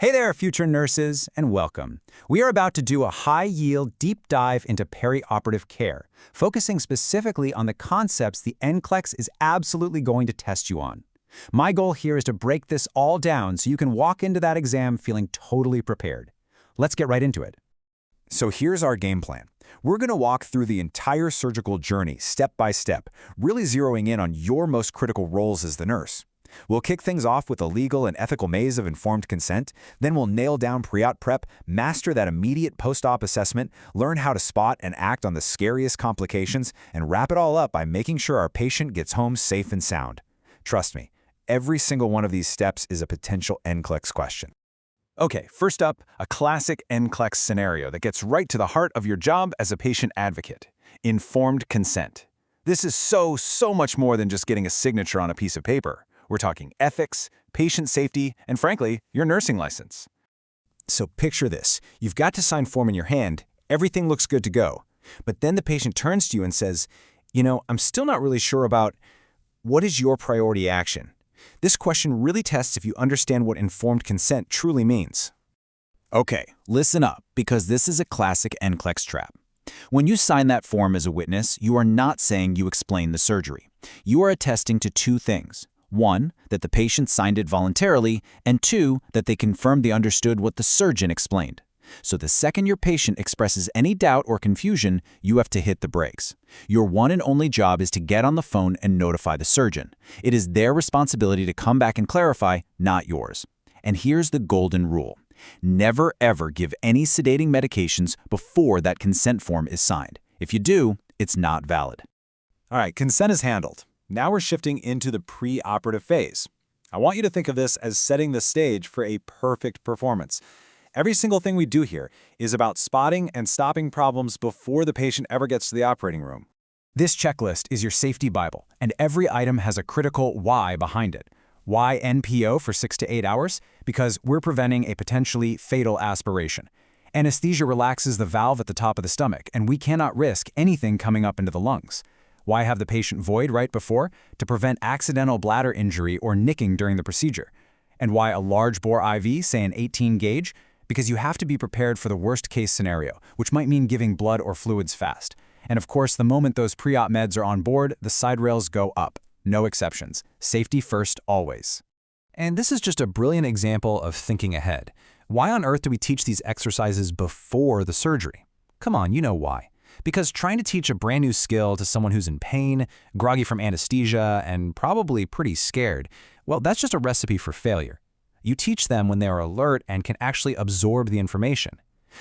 Hey there, future nurses, and welcome. We are about to do a high-yield deep dive into perioperative care, focusing specifically on the concepts the NCLEX is absolutely going to test you on. My goal here is to break this all down so you can walk into that exam feeling totally prepared. Let's get right into it. So here's our game plan. We're going to walk through the entire surgical journey step by step, really zeroing in on your most critical roles as the nurse. We'll kick things off with a legal and ethical maze of informed consent, then we'll nail down pre-op prep, master that immediate post-op assessment, learn how to spot and act on the scariest complications, and wrap it all up by making sure our patient gets home safe and sound. Trust me, every single one of these steps is a potential NCLEX question. Okay, first up, a classic NCLEX scenario that gets right to the heart of your job as a patient advocate: informed consent. This is so much more than just getting a signature on a piece of paper. We're talking ethics, patient safety, and frankly, your nursing license. So picture this. You've got the signed form in your hand, everything looks good to go. But then the patient turns to you and says, I'm still not really sure about what is your priority action. This question really tests if you understand what informed consent truly means. Okay, listen up, because this is a classic NCLEX trap. When you sign that form as a witness, you are not saying you explained the surgery. You are attesting to two things. One, that the patient signed it voluntarily, and two, that they confirmed they understood what the surgeon explained. So the second your patient expresses any doubt or confusion, you have to hit the brakes. Your one and only job is to get on the phone and notify the surgeon. It is their responsibility to come back and clarify, not yours. And here's the golden rule. Never ever give any sedating medications before that consent form is signed. If you do, it's not valid. All right, consent is handled. Now we're shifting into the pre-operative phase. I want you to think of this as setting the stage for a perfect performance. Every single thing we do here is about spotting and stopping problems before the patient ever gets to the operating room. This checklist is your safety Bible, and every item has a critical why behind it. Why NPO for 6 to 8 hours? Because we're preventing a potentially fatal aspiration. Anesthesia relaxes the valve at the top of the stomach, and we cannot risk anything coming up into the lungs. Why have the patient void right before? To prevent accidental bladder injury or nicking during the procedure. And why a large bore IV, say an 18 gauge? Because you have to be prepared for the worst case scenario, which might mean giving blood or fluids fast. And of course, the moment those pre-op meds are on board, the side rails go up. No exceptions. Safety first, always. And this is just a brilliant example of thinking ahead. Why on earth do we teach these exercises before the surgery? Come on, you know why. Because trying to teach a brand new skill to someone who's in pain, groggy from anesthesia, and probably pretty scared, well, that's just a recipe for failure. You teach them when they are alert and can actually absorb the information.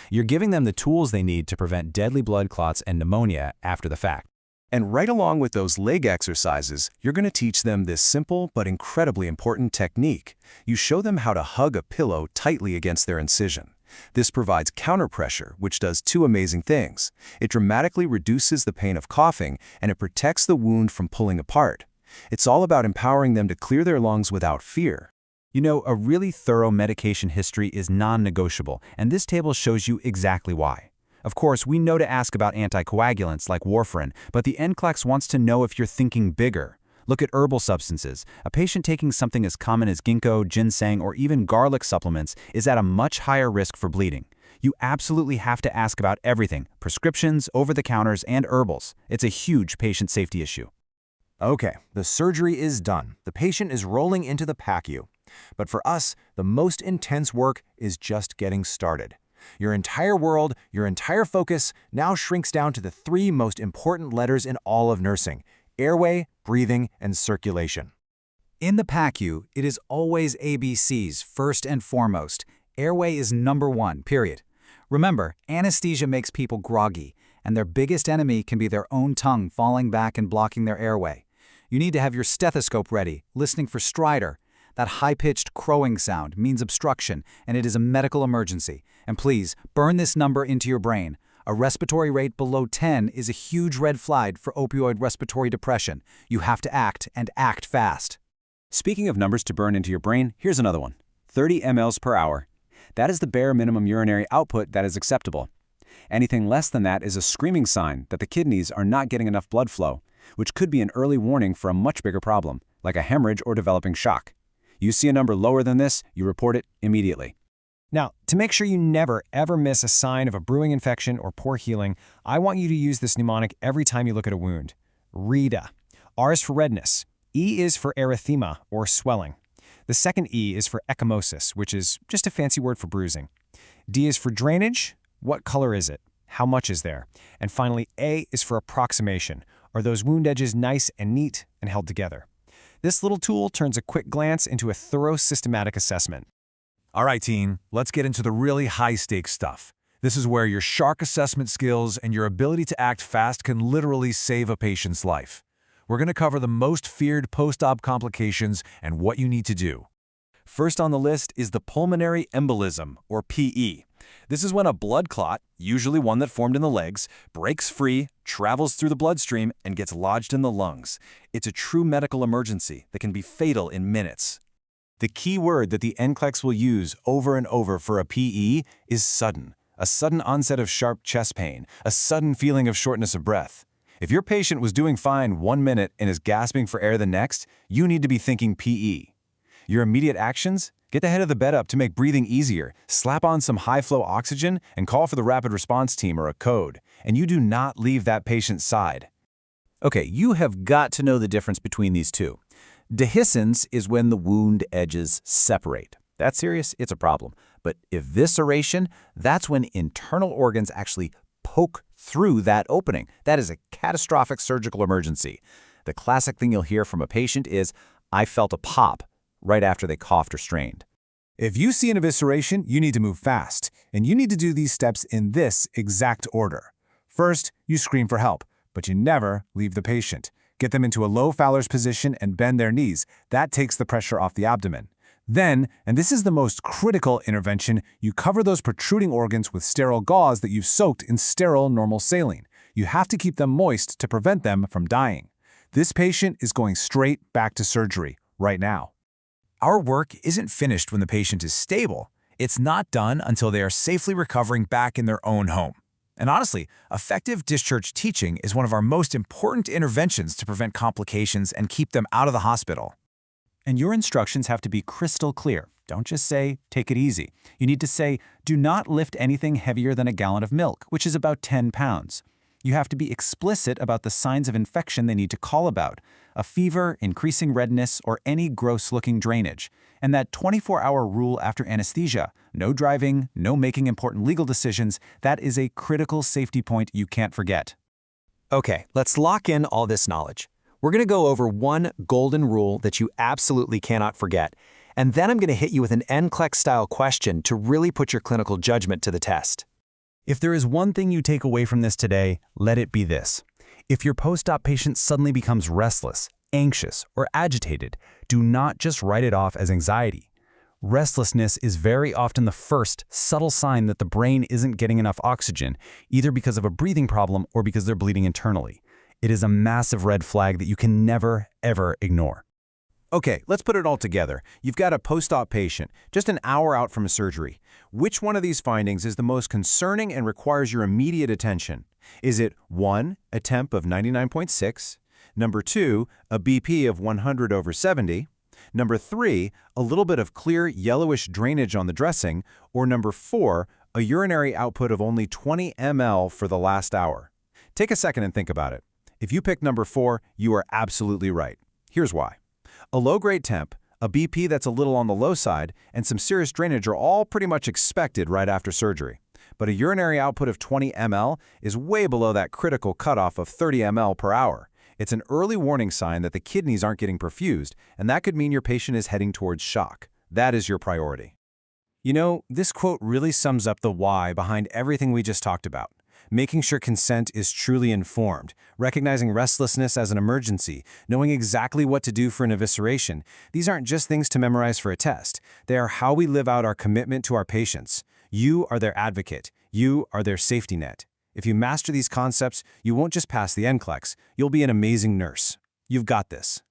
You're giving them the tools they need to prevent deadly blood clots and pneumonia after the fact. And right along with those leg exercises, you're going to teach them this simple but incredibly important technique. You show them how to hug a pillow tightly against their incision. This provides counterpressure, which does two amazing things. It dramatically reduces the pain of coughing, and it protects the wound from pulling apart. It's all about empowering them to clear their lungs without fear. A really thorough medication history is non-negotiable, and this table shows you exactly why. Of course, we know to ask about anticoagulants like warfarin, but the NCLEX wants to know if you're thinking bigger. Look at herbal substances. A patient taking something as common as ginkgo, ginseng, or even garlic supplements is at a much higher risk for bleeding. You absolutely have to ask about everything: prescriptions, over-the-counters, and herbals. It's a huge patient safety issue. Okay, the surgery is done. The patient is rolling into the PACU. But for us, the most intense work is just getting started. Your entire world, your entire focus now shrinks down to the three most important letters in all of nursing: airway, breathing, and circulation. In the PACU, it is always ABCs first and foremost. Airway is number one, period. Remember, anesthesia makes people groggy, and their biggest enemy can be their own tongue falling back and blocking their airway. You need to have your stethoscope ready, listening for stridor. That high-pitched crowing sound means obstruction, and it is a medical emergency. And please, burn this number into your brain. A respiratory rate below 10 is a huge red flag for opioid respiratory depression. You have to act, and act fast. Speaking of numbers to burn into your brain, here's another one: 30 mLs per hour. That is the bare minimum urinary output that is acceptable. Anything less than that is a screaming sign that the kidneys are not getting enough blood flow, which could be an early warning for a much bigger problem, like a hemorrhage or developing shock. You see a number lower than this, you report it immediately. Now, to make sure you never, ever miss a sign of a brewing infection or poor healing, I want you to use this mnemonic every time you look at a wound. REDA. R is for redness. E is for erythema, or swelling. The second E is for ecchymosis, which is just a fancy word for bruising. D is for drainage. What color is it? How much is there? And finally, A is for approximation. Are those wound edges nice and neat and held together? This little tool turns a quick glance into a thorough systematic assessment. All right, team, let's get into the really high-stakes stuff. This is where your shark assessment skills and your ability to act fast can literally save a patient's life. We're going to cover the most feared post-op complications and what you need to do. First on the list is the pulmonary embolism, or PE. This is when a blood clot, usually one that formed in the legs, breaks free, travels through the bloodstream, and gets lodged in the lungs. It's a true medical emergency that can be fatal in minutes. The key word that the NCLEX will use over and over for a PE is sudden. A sudden onset of sharp chest pain, a sudden feeling of shortness of breath. If your patient was doing fine 1 minute and is gasping for air the next, you need to be thinking PE. Your immediate actions? Get the head of the bed up to make breathing easier, slap on some high-flow oxygen, and call for the rapid response team or a code. And you do not leave that patient's side. Okay, you have got to know the difference between these two. Dehiscence is when the wound edges separate. That's serious, it's a problem. But evisceration, that's when internal organs actually poke through that opening. That is a catastrophic surgical emergency. The classic thing you'll hear from a patient is, "I felt a pop," right after they coughed or strained. If you see an evisceration, you need to move fast, and you need to do these steps in this exact order. First, you scream for help, but you never leave the patient. Get them into a low Fowler's position and bend their knees. That takes the pressure off the abdomen. Then, and this is the most critical intervention, you cover those protruding organs with sterile gauze that you've soaked in sterile normal saline. You have to keep them moist to prevent them from dying. This patient is going straight back to surgery right now. Our work isn't finished when the patient is stable. It's not done until they are safely recovering back in their own home. And honestly, effective discharge teaching is one of our most important interventions to prevent complications and keep them out of the hospital. And your instructions have to be crystal clear. Don't just say, "Take it easy." You need to say, "Do not lift anything heavier than a gallon of milk," which is about 10 pounds. You have to be explicit about the signs of infection they need to call about, a fever, increasing redness, or any gross-looking drainage. And that 24-hour rule after anesthesia, no driving, no making important legal decisions, that is a critical safety point you can't forget. Okay, let's lock in all this knowledge. We're going to go over one golden rule that you absolutely cannot forget, and then I'm going to hit you with an NCLEX-style question to really put your clinical judgment to the test. If there is one thing you take away from this today, let it be this. If your post-op patient suddenly becomes restless, anxious, or agitated, do not just write it off as anxiety. Restlessness is very often the first subtle sign that the brain isn't getting enough oxygen, either because of a breathing problem or because they're bleeding internally. It is a massive red flag that you can never, ever ignore. Okay, let's put it all together. You've got a post-op patient, just an hour out from a surgery. Which one of these findings is the most concerning and requires your immediate attention? Is it 1, a temp of 99.6, number 2, a BP of 100/70, number 3, a little bit of clear yellowish drainage on the dressing, or number 4, a urinary output of only 20 ml for the last hour? Take a second and think about it. If you pick number 4, you are absolutely right. Here's why. A low-grade temp, a BP that's a little on the low side, and some serious drainage are all pretty much expected right after surgery. But a urinary output of 20 ml is way below that critical cutoff of 30 ml per hour. It's an early warning sign that the kidneys aren't getting perfused, and that could mean your patient is heading towards shock. That is your priority. You know, this quote really sums up the why behind everything we just talked about. Making sure consent is truly informed, recognizing restlessness as an emergency, knowing exactly what to do for an evisceration. These aren't just things to memorize for a test. They are how we live out our commitment to our patients. You are their advocate. You are their safety net. If you master these concepts, you won't just pass the NCLEX, you'll be an amazing nurse. You've got this.